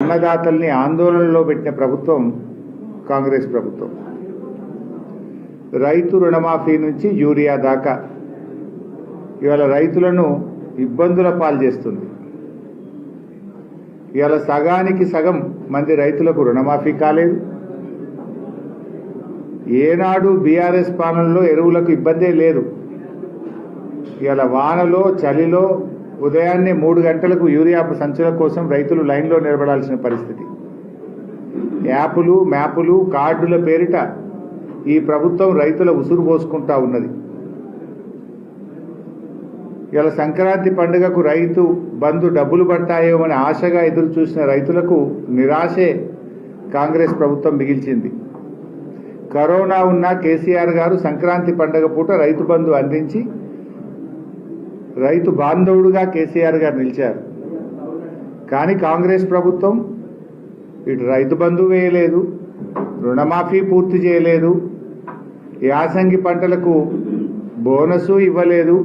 అన్నదాతల్ని ఆందోళనలో పెట్టిన ప్రభుత్వం కాంగ్రెస్ ప్రభుత్వం. రైతు రుణమాఫీ నుంచి యూరియా దాకా ఇవాళ రైతులను ఇబ్బందుల పాలు చేస్తుంది. ఇవాళ సగానికి సగం మంది రైతులకు రుణమాఫీ కాలేదు. ఏనాడు బీఆర్ఎస్ పాలనలో ఎరువులకు ఇబ్బందే లేదు. ఇవాళ వానలో చలిలో ఉదయాన్నే 3 గంటలకు యూరియా సంచుల కోసం రైతులు లైన్లో నిలబడాల్సిన పరిస్థితి. యాపులు మ్యాపులు కార్డుల పేరిట ఈ ప్రభుత్వం రైతుల ఉసురు పోసుకుంటా ఉన్నది. ఇవాళ సంక్రాంతి పండుగకు రైతు బంధు డబ్బులు పడతాయో అని ఆశగా ఎదురు చూసిన రైతులకు నిరాశే కాంగ్రెస్ ప్రభుత్వం మిగిల్చింది. కరోనా ఉన్న కేసీఆర్ గారు సంక్రాంతి పండుగ పూట రైతు బంధు అందించి రైతు బాంధవుడుగా కేసీఆర్ గారు నిలిచారు. కానీ కాంగ్రెస్ ప్రభుత్వం ఇటు రైతు బంధు వేయలేదు, రుణమాఫీ పూర్తి చేయలేదు, యాసంగి పంటలకు బోనసు ఇవ్వలేదు,